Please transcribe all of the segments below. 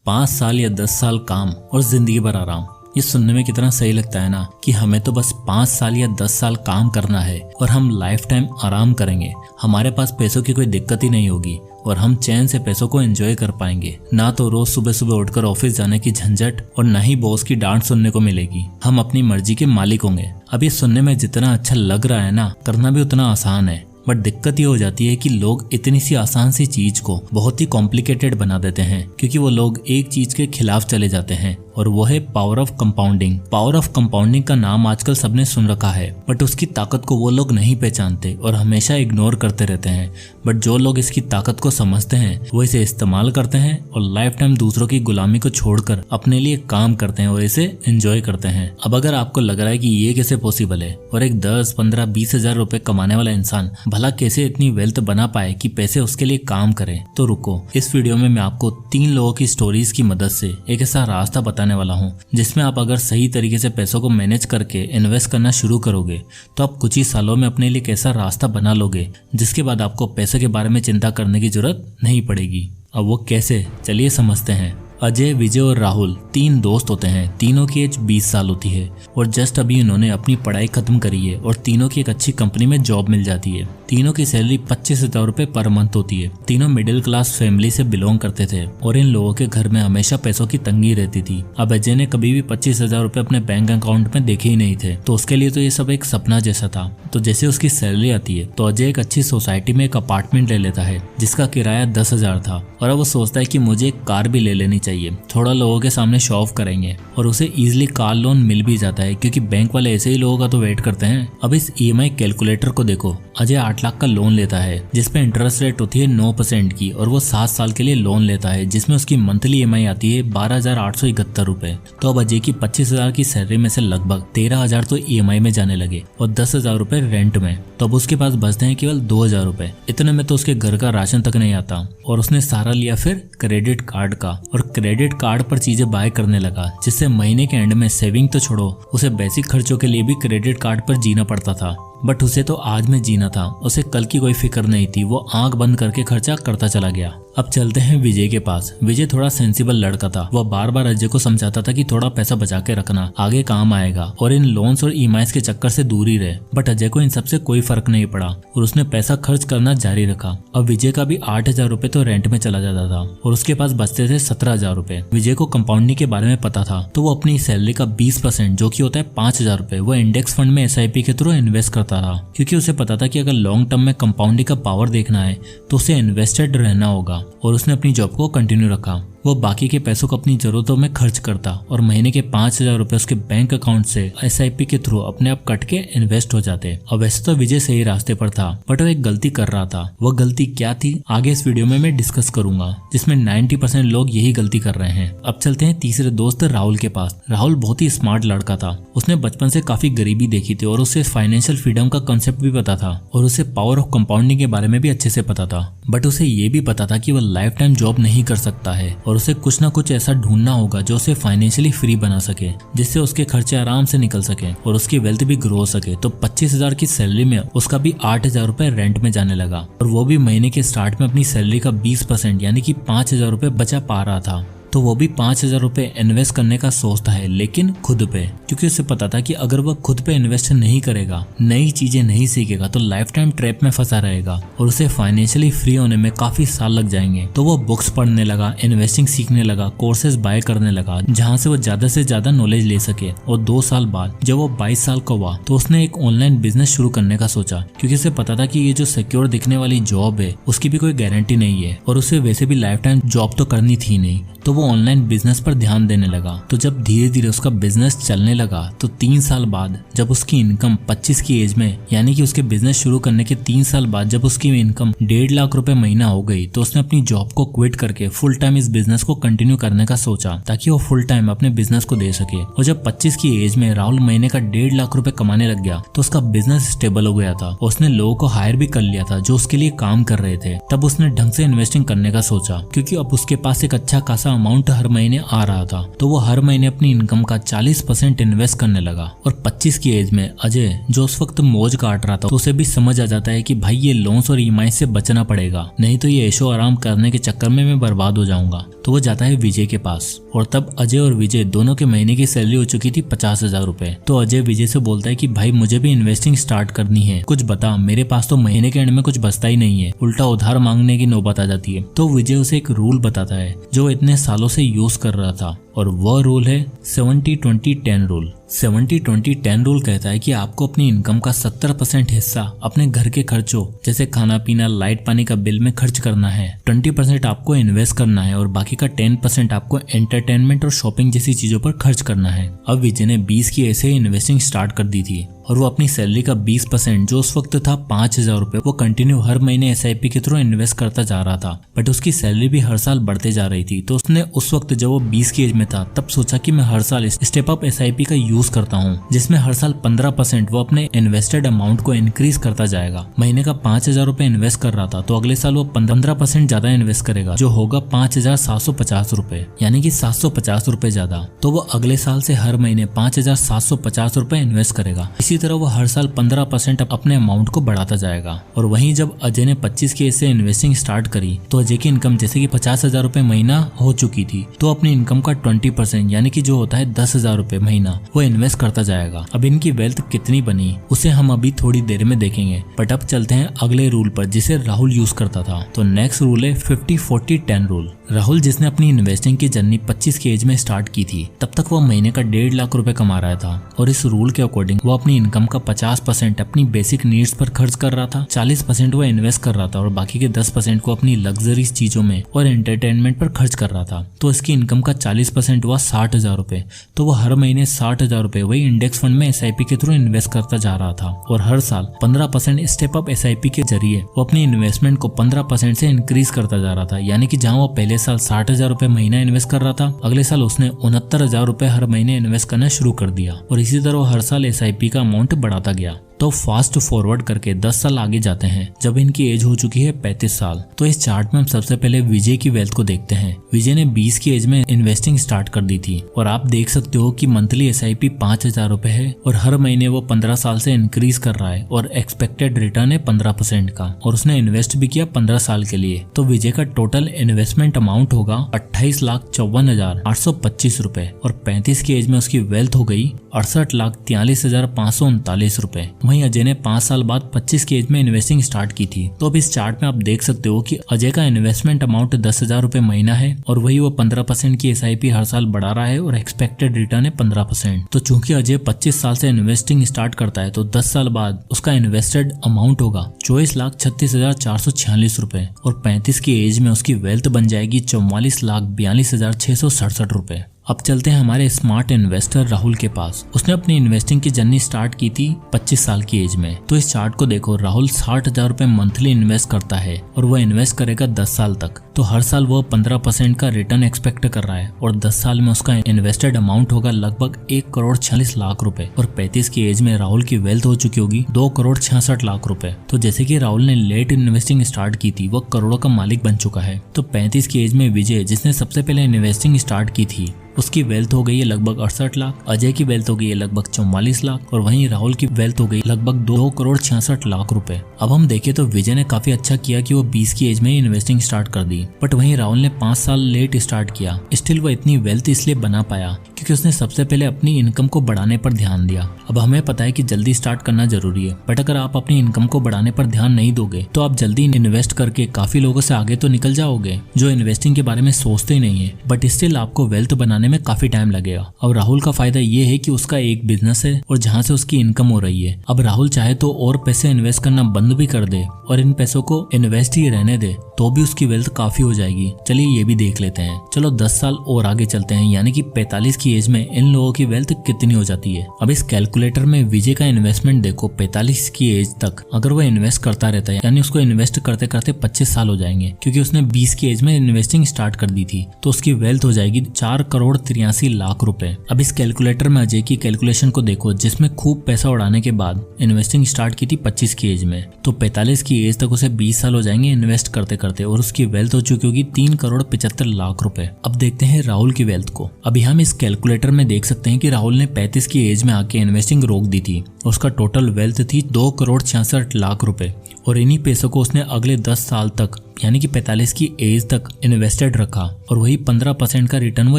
5 साल या 10 साल काम और जिंदगी भर आराम। ये सुनने में कितना सही लगता है ना कि हमें तो बस 5 साल या 10 साल काम करना है और हम लाइफ टाइम आराम करेंगे। हमारे पास पैसों की कोई दिक्कत ही नहीं होगी और हम चैन से पैसों को एंजॉय कर पाएंगे। ना तो रोज सुबह सुबह उठकर ऑफिस जाने की झंझट और ना ही बॉस की डांट सुनने को मिलेगी। हम अपनी मर्जी के मालिक होंगे। अब ये सुनने में जितना अच्छा लग रहा है ना, करना भी उतना आसान है। बट दिक्कत ये हो जाती है कि लोग इतनी सी आसान सी चीज को बहुत ही कॉम्प्लिकेटेड बना देते हैं, क्योंकि वो लोग एक चीज के खिलाफ चले जाते हैं और वो है power of compounding. Power of compounding का नाम आजकल सबने सुन रखा है, बट उसकी ताकत को वो लोग नहीं पहचानते और हमेशा इग्नोर करते रहते हैं। बट जो लोग इसकी ताकत को समझते हैं वो इसे इस्तेमाल करते हैं और लाइफ टाइम दूसरों की गुलामी को छोड़कर अपने लिए काम करते हैं और इसे एंजॉय करते हैं। अब अगर आपको लग रहा है कि ये कैसे पॉसिबल है और एक 10, 15, 20 हजार रुपए कमाने वाला इंसान भला कैसे इतनी वेल्थ बना पाए कि पैसे उसके लिए काम करें, तो रुको, इस वीडियो में मैं आपको 3 लोगों की स्टोरीज की मदद से एक ऐसा रास्ता बताने वाला हूँ जिसमें आप अगर सही तरीके से पैसों को मैनेज करके इन्वेस्ट करना शुरू करोगे तो आप कुछ ही सालों में अपने लिए एक ऐसा रास्ता बना लोगे जिसके बाद आपको पैसे के बारे में चिंता करने की जरूरत नहीं पड़ेगी। अब वो कैसे, चलिए समझते हैं। अजय, विजय और राहुल 3 दोस्त होते हैं। तीनों की एज 20 साल होती है और जस्ट अभी उन्होंने अपनी पढ़ाई खत्म करी है और तीनों की एक अच्छी कंपनी में जॉब मिल जाती है। तीनों की सैलरी 25,000 रुपए पर मंथ होती है। तीनों मिडिल क्लास फैमिली से बिलोंग करते थे और इन लोगों के घर में हमेशा पैसों की तंगी रहती थी। अब अजय ने कभी भी 25,000 रुपए अपने बैंक अकाउंट में देखे ही नहीं थे, तो उसके लिए तो ये सब एक सपना जैसा था। तो जैसे उसकी सैलरी आती है तो अजय एक अच्छी सोसाइटी में एक अपार्टमेंट ले लेता है जिसका किराया 10,000 था और अब वो सोचता है कि मुझे एक कार भी ले लेनी चाहिए, थोड़ा लोगों के सामने शो ऑफ करेंगे। और उसे इजीली कार लोन मिल भी जाता है क्योंकि बैंक वाले ऐसे ही लोगों का तो वेट करते हैं। अब इस EMI कैलकुलेटर को देखो, अजय 8 लाख का लोन लेता है जिसपे इंटरेस्ट रेट होती है 9% की और वो 7 साल के लिए लोन लेता है जिसमें उसकी मंथली EMI आती है 12,871 रुपए। तो अब अजय की 25,000 की सैलरी में से लगभग 13,000 तो EMI में जाने लगे और 10,000 रुपए रेंट में। तो अब उसके पास बचते हैं केवल 2,000 रुपए। इतने में तो उसके घर का राशन तक नहीं आता और उसने सहारा लिया फिर क्रेडिट कार्ड का और क्रेडिट कार्ड पर चीजें बाय करने लगा, जिससे महीने के एंड में सेविंग तो छोड़ो, उसे बेसिक खर्चों के लिए भी क्रेडिट कार्ड पर जीना पड़ता था। बट उसे तो आज में जीना था, उसे कल की कोई फिक्र नहीं थी। वो आंख बंद करके खर्चा करता चला गया। अब चलते हैं विजय के पास। विजय थोड़ा सेंसिबल लड़का था। वह बार बार अजय को समझाता था कि थोड़ा पैसा बचा के रखना, आगे काम आएगा और इन लोन्स और EMIs के चक्कर से दूर ही रहे। बट अजय को इन सबसे कोई फर्क नहीं पड़ा और उसने पैसा खर्च करना जारी रखा। अब विजय का भी 8,000 रुपए तो रेंट में चला जाता था और उसके पास बचते थे 17,000 रुपए। विजय को कंपाउंडिंग के बारे में पता था तो वो अपनी सैलरी का 20% जो कि होता है 5,000 रुपए, वो इंडेक्स फंड में SIP के थ्रू इन्वेस्ट करता था, क्योंकि उसे पता था कि अगर लॉन्ग टर्म में कंपाउंडिंग का पावर देखना है तो उसे इन्वेस्टेड रहना होगा। और उसने अपनी जॉब को कंटिन्यू रखा। वो बाकी के पैसों को अपनी जरूरतों में खर्च करता और महीने के 5,000 रुपए उसके बैंक अकाउंट से SIP के थ्रू अपने आप कट के इन्वेस्ट हो जाते। और वैसे तो विजय सही रास्ते पर था, बट वो एक गलती कर रहा था। वो गलती क्या थी आगे इस वीडियो में मैं डिस्कस करूंगा, जिसमें 90% लोग यही गलती कर रहे हैं। अब चलते हैं तीसरे दोस्त राहुल के पास। राहुल बहुत ही स्मार्ट लड़का था। उसने बचपन से काफी गरीबी देखी थी और उसे फाइनेंशियल फ्रीडम का कंसेप्ट भी पता था और उसे पावर ऑफ कंपाउंडिंग के बारे में भी अच्छे से पता था। बट उसे ये भी पता था कि वो लाइफ टाइम जॉब नहीं कर सकता है और उसे कुछ ना कुछ ऐसा ढूंढना होगा जो उसे फाइनेंशियली फ्री बना सके, जिससे उसके खर्चे आराम से निकल सके और उसकी वेल्थ भी ग्रो हो सके। तो 25,000 की सैलरी में उसका भी 8,000 रुपए रेंट में जाने लगा और वो भी महीने के स्टार्ट में अपनी सैलरी का 20% यानी कि 5,000 रुपए बचा पा रहा था। तो वो भी 5,000 रुपए इन्वेस्ट करने का सोचता है, लेकिन खुद पे, क्योंकि उसे पता था कि अगर वह खुद पे इन्वेस्ट नहीं करेगा, नई चीजें नहीं सीखेगा तो लाइफ टाइम ट्रैप में फंसा रहेगा और उसे फाइनेंशियली फ्री होने में काफी साल लग जाएंगे। तो वो बुक्स पढ़ने लगा, इन्वेस्टिंग सीखने लगा, कोर्सेज बाय करने लगा जहाँ से वो ज्यादा से ज्यादा नॉलेज ले सके। और 2 साल बाद जब वो 22 साल का हुआ तो उसने एक ऑनलाइन बिजनेस शुरू करने का सोचा, क्योंकि उसे पता था कि ये जो सिक्योर दिखने वाली जॉब है उसकी भी कोई गारंटी नहीं है और उसे वैसे भी लाइफ टाइम जॉब तो करनी थी नहीं। तो वो ऑनलाइन बिजनेस पर ध्यान देने लगा। तो जब धीरे धीरे उसका बिजनेस चलने लगा तो 3 साल बाद जब उसकी इनकम 25 की एज में, यानी कि उसके बिजनेस शुरू करने के 3 साल बाद जब उसकी इनकम 1.5 लाख रुपए महीना हो गई तो उसने अपनी जॉब को क्विट करके फुल टाइम इस बिजनेस को कंटिन्यू करने का सोचा, ताकि वो फुल टाइम अपने बिजनेस को दे सके। और जब 25 की एज में राहुल महीने का 1.5 लाख रुपए कमाने लग गया तो उसका बिजनेस स्टेबल हो गया था। उसने लोगों को हायर भी कर लिया था जो उसके लिए काम कर रहे थे। तब उसने ढंग से इन्वेस्टिंग करने का सोचा, क्योंकि अब उसके पास एक अच्छा खासा अमाउंट अमाउंट हर महीने आ रहा था, तो वो हर महीने अपनी इनकम का 40% इन्वेस्ट करने लगा। और 25 की एज में अजय, जो उस वक्त मौज काट रहा था, तो उसे भी समझ आ जाता है कि भाई ये लोन्स और ईएमआई से बचना पड़ेगा, नहीं तो ये ऐशो आराम करने के चक्कर में मैं बर्बाद हो जाऊंगा। तो वो जाता है विजय के पास, और तब अजय और विजय दोनों के महीने की सैलरी हो चुकी थी 50,000 रुपए। तो अजय विजय से बोलता है कि भाई मुझे भी इन्वेस्टिंग स्टार्ट करनी है, कुछ बता, मेरे पास तो महीने के एंड में कुछ बचता ही नहीं है, उल्टा उधार मांगने की नौबत आ जाती है। तो विजय उसे एक रूल बताता है जो इतने सालों से यूज कर रहा था, और वह रूल है 70-20-10 रूल। 70-20-10 रूल कहता है कि आपको अपनी इनकम का 70% हिस्सा अपने घर के खर्चों जैसे खाना पीना, लाइट पानी का बिल में खर्च करना है, 20% आपको इन्वेस्ट करना है, और बाकी का 10% आपको एंटरटेनमेंट और शॉपिंग जैसी चीजों पर खर्च करना है। अब विजय ने 20 की ऐसे ही इन्वेस्टिंग स्टार्ट कर दी थी, और वो अपनी सैलरी का 20% जो उस वक्त था 5,000 रुपए, वो कंटिन्यू हर महीने SIP के थ्रू इन्वेस्ट करता जा रहा था। बट उसकी सैलरी भी हर साल बढ़ते जा रही थी, तो उसने उस वक्त जब वो 20 की एज में था तब सोचा कि मैं हर साल स्टेप अप SIP का यूज करता हूँ, जिसमें हर साल 15% वो अपने इन्वेस्टेड अमाउंट को इंक्रीज करता जाएगा। महीने का 5,000 रुपए इन्वेस्ट कर रहा था, तो अगले साल वो 15% ज्यादा इन्वेस्ट करेगा, जो होगा 5,750 रुपए, यानी कि 750 रुपए ज्यादा। तो वो अगले साल से हर महीने 5,750 रुपए इन्वेस्ट करेगा। इसी तरह वो हर साल 15% अपने अमाउंट को बढ़ाता जाएगा। और वहीं जब अजय ने 25 के से इन्वेस्टिंग स्टार्ट करी, तो अजय की इनकम जैसे कि 50,000 रुपए महीना हो चुकी थी, तो अपनी इनकम का 20% यानी कि जो होता है 10,000 रुपए महीना, वो इन्वेस्ट करता जाएगा। अब इनकी वेल्थ कितनी बनी उसे हम अभी थोड़ी देर में देखेंगे, बट अब चलते हैं अगले रूल पर जिसे राहुल यूज करता था। तो नेक्स्ट रूल है 50-40-10 रूल। राहुल, जिसने अपनी इन्वेस्टिंग की जर्नी 25 की एज में स्टार्ट की थी, तब तक वो महीने का 1.5 लाख रुपए कमा रहा था, और इस रूल के अकॉर्डिंग वो अपनी इनकम का 50% अपनी बेसिक नीड्स पर खर्च कर रहा था, 40% वो इन्वेस्ट कर रहा था, और बाकी के 10% को अपनी लग्जरीज चीजों में और एंटरटेनमेंट पर खर्च कर रहा था। तो इसकी इनकम का 40% हुआ 60,000 रुपए। तो वो हर महीने 60,000 रुपए वही इंडेक्स फंड में SIP के थ्रू इन्वेस्ट करता जा रहा था, और हर साल 15% स्टेप अप SIP के जरिए वो अपनी इन्वेस्टमेंट को 15% से इंक्रीज करता जा रहा था। यानी कि जहाँ वो पहले साल 60,000 रुपए महीना इन्वेस्ट कर रहा था, अगले साल उसने 69,000 रुपए हर महीने इन्वेस्ट करना शुरू कर दिया, और इसी तरह वो हर साल SIP का अमाउंट बढ़ाता गया। तो फास्ट फॉरवर्ड करके 10 साल आगे जाते हैं, जब इनकी एज हो चुकी है 35 साल। तो इस चार्ट में हम सबसे पहले विजय की वेल्थ को देखते हैं। विजय ने 20 की एज में इन्वेस्टिंग स्टार्ट कर दी थी, और आप देख सकते हो कि मंथली SIP 5,000 रुपए है, और हर महीने वो 15 साल से इंक्रीज कर रहा है, और एक्सपेक्टेड रिटर्न है 15% का, और उसने इन्वेस्ट भी किया 15 साल के लिए। तो विजय का टोटल इन्वेस्टमेंट अमाउंट होगा 28,54,825 रुपए, और 35 की एज में उसकी वेल्थ हो गई 68,43,539 रुपए। वहीं अजय ने 5 साल बाद 25 की एज में इन्वेस्टिंग स्टार्ट की थी। तो अब इस चार्ट में आप देख सकते हो कि अजय का इन्वेस्टमेंट अमाउंट 10,000 रुपए महीना है, और वही वो 15% की SIP हर साल बढ़ा रहा है, और एक्सपेक्टेड रिटर्न है 15%। तो चूंकि अजय 25 साल से इन्वेस्टिंग स्टार्ट करता है, तो 10 साल बाद उसका इन्वेस्टेड अमाउंट होगा 24,36,446 रुपए, और 35 की एज में उसकी वेल्थ बन जाएगी 44,42,667 रुपए। अब चलते हैं हमारे स्मार्ट इन्वेस्टर राहुल के पास। उसने अपनी इन्वेस्टिंग की जर्नी स्टार्ट की थी 25 साल की एज में। तो इस चार्ट को देखो, राहुल 60,000 रुपए मंथली इन्वेस्ट करता है, और वह इन्वेस्ट करेगा 10 साल तक। तो हर साल वो 15% का रिटर्न एक्सपेक्ट कर रहा है, और 10 साल में उसका इन्वेस्टेड अमाउंट होगा लगभग 1,46,00,000 रुपए, और 35 की एज में राहुल की वेल्थ हो चुकी होगी 2,66,00,000 रुपए। तो जैसे कि राहुल ने लेट इन्वेस्टिंग स्टार्ट की थी, वो करोड़ों का मालिक बन चुका है। तो 35 की एज में विजय, जिसने सबसे पहले इन्वेस्टिंग स्टार्ट की थी, उसकी वेल्थ हो गई है लगभग 68 लाख, अजय की वेल्थ हो गई है लगभग 44 लाख, और वहीं राहुल की वेल्थ हो गई लगभग 2,66,00,000 रुपए। अब हम देखें तो विजय ने काफी अच्छा किया कि वो 20 की एज में ही इन्वेस्टिंग स्टार्ट कर दी, बट वहीं राहुल ने 5 साल लेट स्टार्ट किया। स्टिल वो इतनी वेल्थ इसलिए बना पाया क्योंकि उसने सबसे पहले अपनी इनकम को बढ़ाने पर ध्यान दिया। अब हमें पता है कि जल्दी स्टार्ट करना जरूरी है, बट अगर आप अपनी इनकम को बढ़ाने पर ध्यान नहीं दोगे तो आप जल्दी इन्वेस्ट करके काफी लोगों से आगे तो निकल जाओगे जो इन्वेस्टिंग के बारे में सोचते ही नहीं है, बट स्टिल आपको वेल्थ बनाने में काफी टाइम लगेगा। अब राहुल का फायदा ये है कि उसका एक बिजनेस है और जहाँ से उसकी इनकम हो रही है। अब राहुल चाहे तो और पैसे इन्वेस्ट करना बंद भी कर दे और इन पैसों को इन्वेस्ट ही रहने दे, तो भी उसकी वेल्थ काफी हो जाएगी। चलिए ये भी देख लेते हैं। चलो 10 साल और आगे चलते हैं, यानी कि 45 की एज में इन लोगों की वेल्थ कितनी हो जाती है। अब इस कैलकुलेटर में विजय का इन्वेस्टमेंट देखो 45 की एज तक अगर वो इन्वेस्ट करता रहता है, यानी उसको इन्वेस्ट करते करते 25 साल हो जाएंगे, क्योंकि उसने 20 की एज में इन्वेस्टिंग स्टार्ट कर दी थी, तो उसकी वेल्थ हो जाएगी 4,83,00,000 रुपए। अब इस कैलकुलेटर में अजय की कैलकुलेशन को देखो, जिसमें खूब पैसा उड़ाने के बाद इन्वेस्टिंग स्टार्ट की थी 25 की एज में, तो 45 की एज तक उसे 20 साल हो जाएंगे इन्वेस्ट करते करते, और उसकी वेल्थ हो चुकी होगी 3,75,00,000 रुपए। अब देखते हैं राहुल की वेल्थ को। अभी हम इस कैलकुलेटर में देख सकते हैं कि राहुल ने 35 की एज में आके इन्वेस्टिंग रोक दी थी। उसका टोटल वेल्थ थी 2,66,00,000 रुपए, और इन्हीं पैसों को उसने अगले 10 साल तक यानी कि 45 की एज तक इन्वेस्टेड रखा, और वही 15% का रिटर्न वो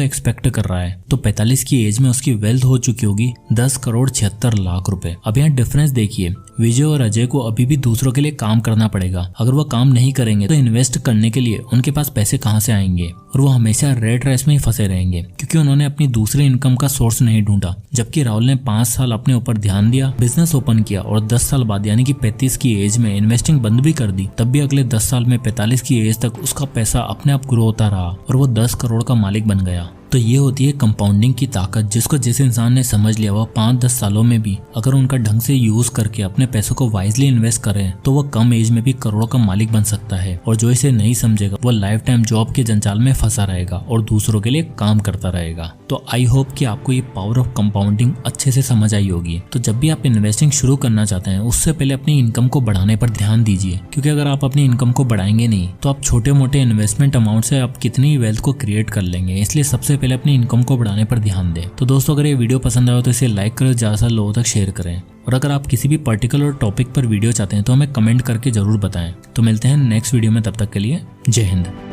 एक्सपेक्ट कर रहा है। तो 45 की एज में उसकी वेल्थ हो चुकी होगी 10,76,00,000 रुपए। अब यहाँ डिफरेंस देखिए, विजय और अजय को अभी भी दूसरों के लिए काम करना पड़ेगा। अगर वो काम नहीं करेंगे तो इन्वेस्ट करने के लिए उनके पास पैसे कहाँ से आएंगे, और वो हमेशा रेट रेस में ही फंसे रहेंगे, क्योंकि उन्होंने अपनी दूसरे इनकम का सोर्स नहीं ढूंढा। जबकि राहुल ने 5 साल अपने ऊपर ध्यान दिया, बिजनेस ओपन किया, और 10 साल बाद यानी कि 35 की एज में इन्वेस्टिंग बंद भी कर दी, तब भी अगले 10 साल में 45 की एज तक उसका पैसा अपने आप ग्रो होता रहा और वो 10 करोड़ का मालिक बन गया। तो ये होती है कंपाउंडिंग की ताकत, जिसको जिस इंसान ने समझ लिया, वो 5-10 सालों में भी अगर उनका ढंग से यूज करके अपने पैसों को वाइजली इन्वेस्ट करें तो वो कम एज में भी करोड़ों का मालिक बन सकता है। और जो इसे नहीं समझेगा वो लाइफ टाइम जॉब के जंजाल में फंसा रहेगा और दूसरों के लिए काम करता रहेगा। तो आई होप कि आपको ये पावर ऑफ कंपाउंडिंग अच्छे से समझ आई होगी। तो जब भी आप इन्वेस्टिंग शुरू करना चाहते हैं उससे पहले अपनी इनकम को बढ़ाने पर ध्यान दीजिए, क्योंकि अगर आप अपनी इनकम को बढ़ाएंगे नहीं तो आप छोटे मोटे इन्वेस्टमेंट अमाउंट से आप कितनी वेल्थ को क्रिएट कर लेंगे। इसलिए सबसे पहले अपनी इनकम को बढ़ाने पर ध्यान दें। तो दोस्तों, अगर ये वीडियो पसंद आया तो इसे लाइक करें, ज्यादा से लोगों तक शेयर करें, और अगर आप किसी भी पर्टिकुलर टॉपिक पर वीडियो चाहते हैं तो हमें कमेंट करके जरूर बताएं। तो मिलते हैं नेक्स्ट वीडियो में, तब तक के लिए जय हिंद।